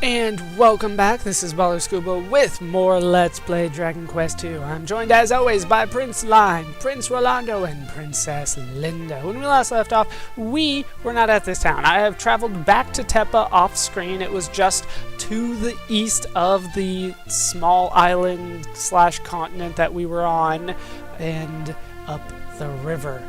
And welcome back, this is Baller Scuba with more Let's Play Dragon Quest II. I'm joined as always by Prince Line, Prince Rolando, and Princess Linda. When we last left off, we were not at this town. I have traveled back to Tepa off screen. It was just to the east of the small island slash continent that we were on, and up the river.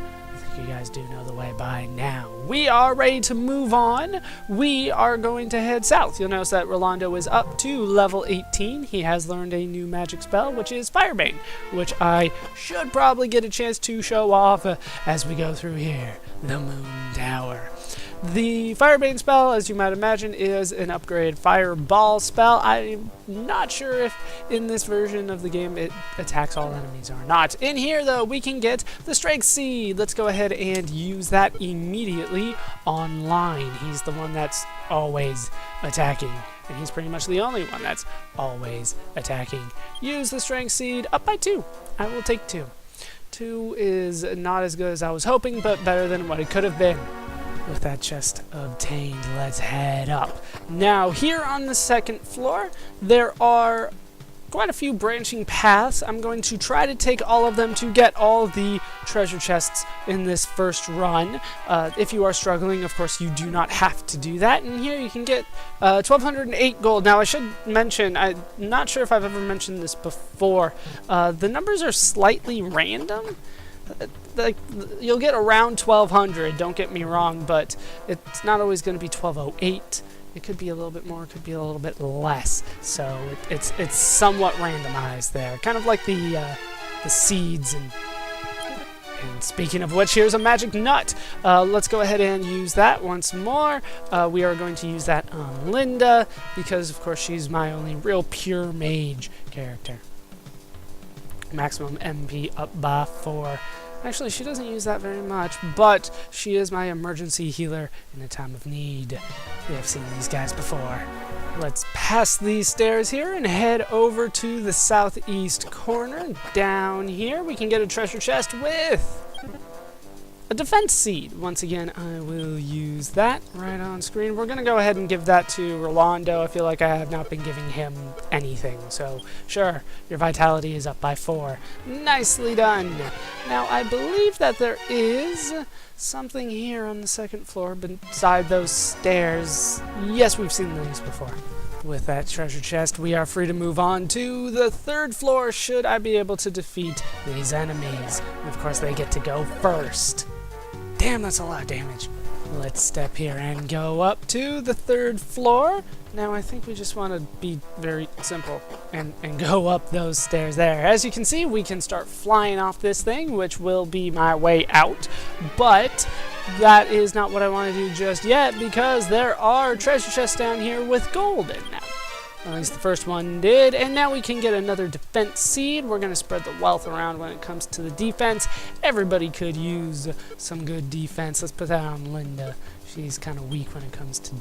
You guys do know the way by now. We are ready to move on. We are going to head south. You'll notice that Rolando is up to level 18. He has learned a new magic spell, which is Firebane, which I should probably get a chance to show off as we go through here. The Moon Tower. The Firebane spell, as you might imagine, is an upgraded Fireball spell. I'm not sure if in this version of the game it attacks all enemies or not. In here, though, we can get the Strike Seed. Let's go ahead and use that immediately online. He's the one that's always attacking, and he's pretty much the only one that's always attacking. Use the Strength Seed up by 2. I will take 2. 2 is not as good as I was hoping, but better than what it could have been. With that chest obtained, let's head up. Now, here on the second floor, there are quite a few branching paths. I'm going to try to take all of them to get all the treasure chests in this first run. If you are struggling, of course, you do not have to do that. And here you can get 1,208 gold. Now, I should mention, I'm not sure if I've ever mentioned this before, the numbers are slightly random. Like, you'll get around 1,200, don't get me wrong, but it's not always going to be 1,208. It could be a little bit more, it could be a little bit less. So it's somewhat randomized there, kind of like the seeds. And speaking of which, here's a magic nut. Let's go ahead and use that once more. We are going to use that on Linda because, of course, she's my only real pure mage character. Maximum MP up by 4. Actually, she doesn't use that very much, but she is my emergency healer in a time of need. We have seen these guys before. Let's pass these stairs here and head over to the southeast corner. Down here, we can get a treasure chest with a defense seed. Once again, I will use that right on screen. We're going to go ahead and give that to Rolando. I feel like I have not been giving him anything. So, sure, your vitality is up by 4. Nicely done. Now, I believe that there is something here on the second floor beside those stairs. Yes, we've seen these before. With that treasure chest, we are free to move on to the third floor should I be able to defeat these enemies. And of course, they get to go first. Damn, that's a lot of damage. Let's step here and go up to the third floor. Now, I think we just want to be very simple and go up those stairs there. As you can see, we can start flying off this thing, which will be my way out. But that is not what I want to do just yet because there are treasure chests down here with gold in them. At least the first one did, and now we can get another defense seed. We're going to spread the wealth around when it comes to the defense. Everybody could use some good defense. Let's put that on Linda. She's kind of weak when it comes to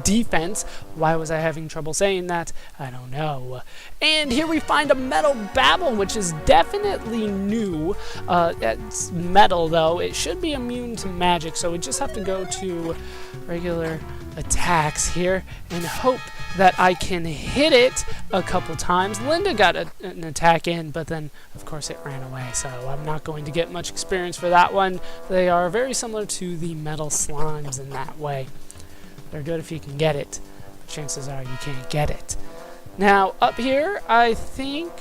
defense. Why was I having trouble saying that? I don't know. And here we find a metal babble, which is definitely new. It's metal, though. It should be immune to magic, so we just have to go to regular attacks here and hope that I can hit it a couple times. Linda got an attack in, but then of course it ran away, so I'm not going to get much experience for that one. They are very similar to the metal slimes in that way. They're good if you can get it, but chances are you can't get it. Now up here, I think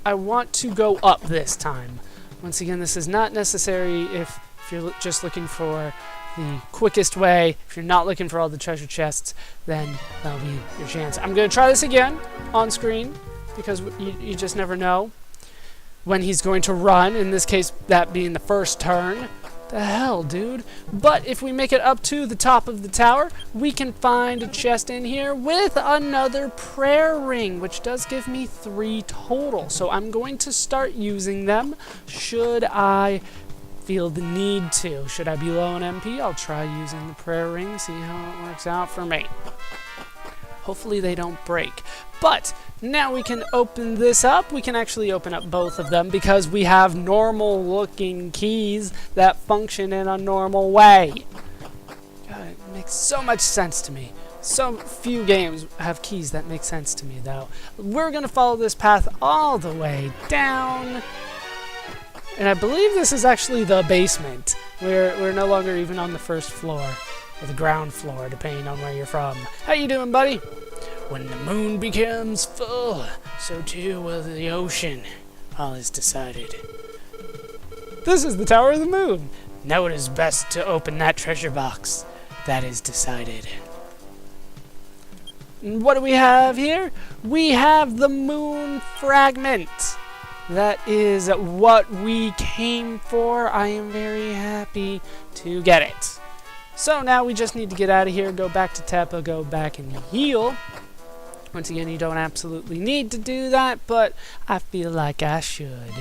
I want to go up this time. Once again, this is not necessary if you're just looking for the quickest way. If you're not looking for all the treasure chests, then that'll be your chance. I'm going to try this again on screen because you just never know when he's going to run, in this case that being the first turn. The hell, dude. But if we make it up to the top of the tower, we can find a chest in here with another prayer ring, which does give me 3 total. So I'm going to start using them should I feel the need to. Should I be low on MP, I'll try using the prayer ring, see how it works out for me. Hopefully they don't break. But now we can open this up. We can actually open up both of them because we have normal looking keys that function in a normal way. God, it makes so much sense to me So few games have keys that make sense to me, though. We're going to follow this path all the way down. And I believe this is actually the basement. We're no longer even on the first floor, or the ground floor, depending on where you're from. How you doing, buddy? When the moon becomes full, so too will the ocean. All is decided. This is the Tower of the Moon. Now it is best to open that treasure box. That is decided. And what do we have here? We have the moon fragment. That is what we came for. I am very happy to get it. So now we just need to get out of here, go back to Tepa, go back and heal. Once again, you don't absolutely need to do that, but I feel like I should.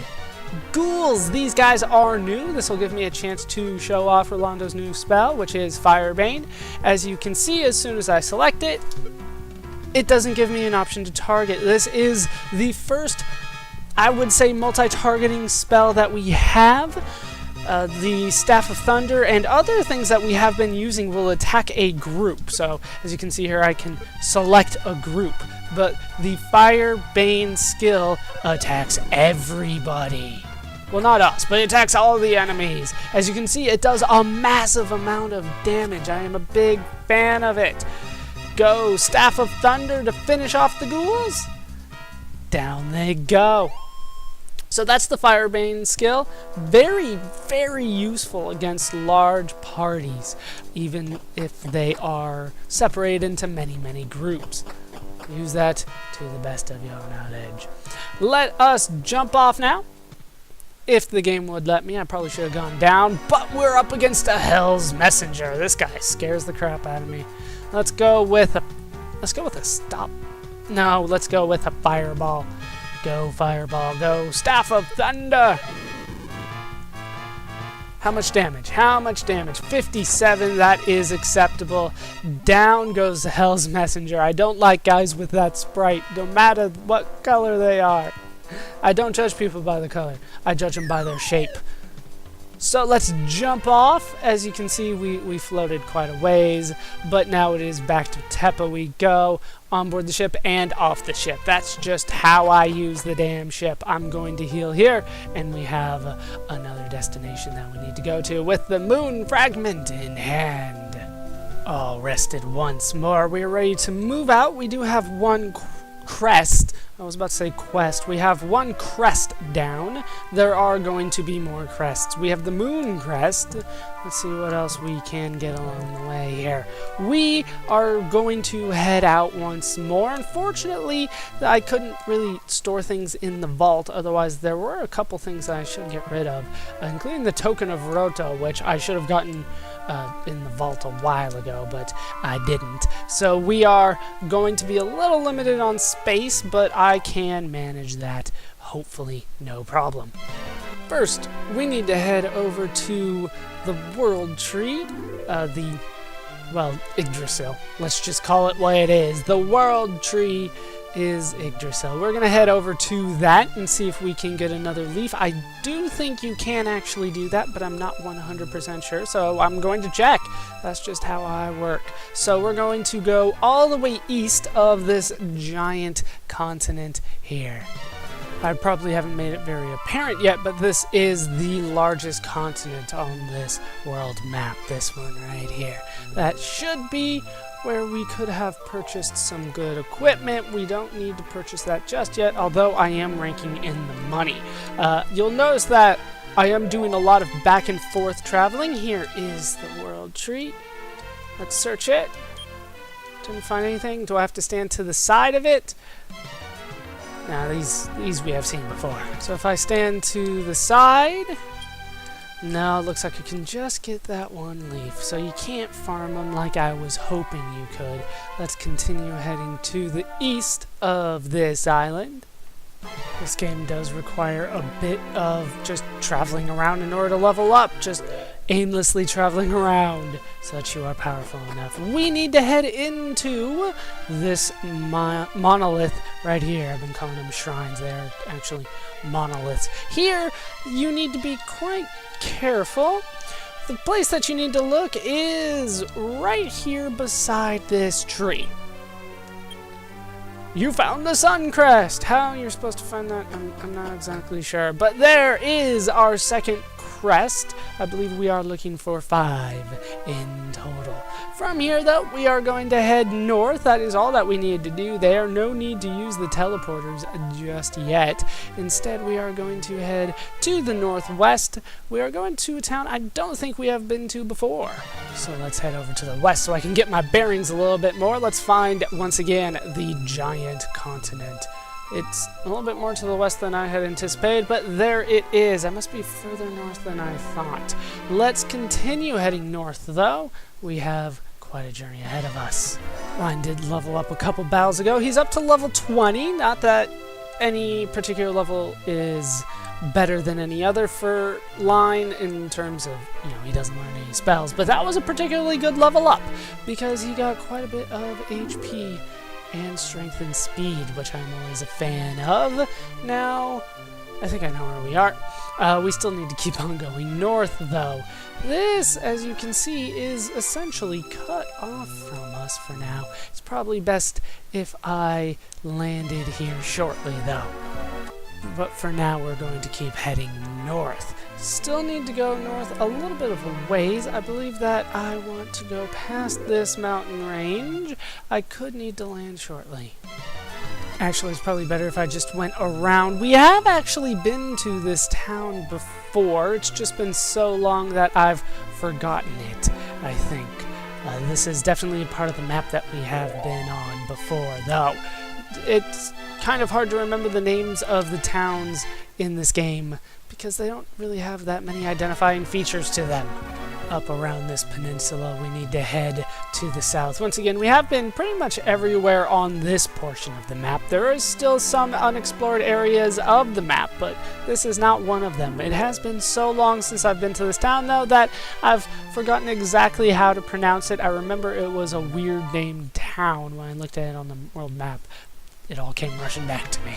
Ghouls! These guys are new. This will give me a chance to show off Rolando's new spell, which is Firebane. As you can see, as soon as I select it, it doesn't give me an option to target. This is the first, I would say, multi-targeting spell that we have. The Staff of Thunder and other things that we have been using will attack a group. So, as you can see here, I can select a group. But the Firebane skill attacks everybody. Well, not us, but it attacks all the enemies. As you can see, it does a massive amount of damage. I am a big fan of it. Go, Staff of Thunder to finish off the ghouls. Down they go. So that's the Firebane skill. Very, very useful against large parties, even if they are separated into many, many groups. Use that to the best of your knowledge. Let us jump off now. If the game would let me, I probably should have gone down, but we're up against a Hell's Messenger. This guy scares the crap out of me. Let's go with a stop. No, let's go with a fireball. Go, Fireball, go. Staff of Thunder! How much damage? How much damage? 57, that is acceptable. Down goes the Hell's Messenger. I don't like guys with that sprite, no matter what color they are. I don't judge people by the color. I judge them by their shape. So let's jump off. As you can see, we floated quite a ways, but now it is back to Tepa we go, on board the ship and off the ship. That's just how I use the damn ship. I'm going to heal here, and we have another destination that we need to go to with the moon fragment in hand. All rested once more. We're ready to move out. We do have one crest. I was about to say quest. We have one crest down. There are going to be more crests. We have the moon crest. Let's see what else we can get along the way here. We are going to head out once more. Unfortunately, I couldn't really store things in the vault. Otherwise, there were a couple things that I should get rid of, including the Token of Roto, which I should have gotten in the vault a while ago, but I didn't. So we are going to be a little limited on space, but I can manage that, hopefully no problem. First, we need to head over to the World Tree, Yggdrasil. Let's just call it what it is. The World Tree is Yggdrasil. We're going to head over to that and see if we can get another leaf. I do think you can actually do that, but I'm not 100% sure, so I'm going to check. That's just how I work. So we're going to go all the way east of this giant continent here. I probably haven't made it very apparent yet, but this is the largest continent on this world map, this one right here. That should be where we could have purchased some good equipment. We don't need to purchase that just yet, although I am ranking in the money. You'll notice that I am doing a lot of back and forth traveling. Here is the World Tree. Let's search it. Didn't find anything. Do I have to stand to the side of it? Nah, these we have seen before. So if I stand to the side, no, it looks like you can just get that one leaf. So you can't farm them like I was hoping you could. Let's continue heading to the east of this island. This game does require a bit of just traveling around in order to level up. Just aimlessly traveling around so that you are powerful enough. We need to head into this monolith right here. I've been calling them shrines. They're actually monoliths. Here, you need to be quite careful. The place that you need to look is right here beside this tree. You found the sun crest! How you're supposed to find that, I'm not exactly sure. But there is our second crest. I believe we are looking for 5 in total. From here, though, we are going to head north. That is all that we need to do there. No need to use the teleporters just yet. Instead, we are going to head to the northwest. We are going to a town I don't think we have been to before. So let's head over to the west so I can get my bearings a little bit more. Let's find, once again, the giant continent. It's a little bit more to the west than I had anticipated, but there it is. I must be further north than I thought. Let's continue heading north, though. We have quite a journey ahead of us. Ryan did level up a couple battles ago. He's up to level 20. Not that any particular level is better than any other for Line in terms of, he doesn't learn any spells, but that was a particularly good level up because he got quite a bit of HP and strength and speed, which I'm always a fan of. Now, I think I know where we are. We still need to keep on going north, though. This, as you can see, is essentially cut off from us for now. It's probably best if I landed here shortly, though. But for now, we're going to keep heading north. Still need to go north a little bit of a ways. I believe that I want to go past this mountain range. I could need to land shortly. Actually, it's probably better if I just went around. We have actually been to this town before. It's just been so long that I've forgotten it, I think. This is definitely a part of the map that we have been on before, though. It's kind of hard to remember the names of the towns in this game because they don't really have that many identifying features to them. Up around this peninsula, we need to head to the south. Once again, we have been pretty much everywhere on this portion of the map. There is still some unexplored areas of the map, but this is not one of them. It has been so long since I've been to this town, though, that I've forgotten exactly how to pronounce it. I remember it was a weird named town when I looked at it on the world map. It all came rushing back to me.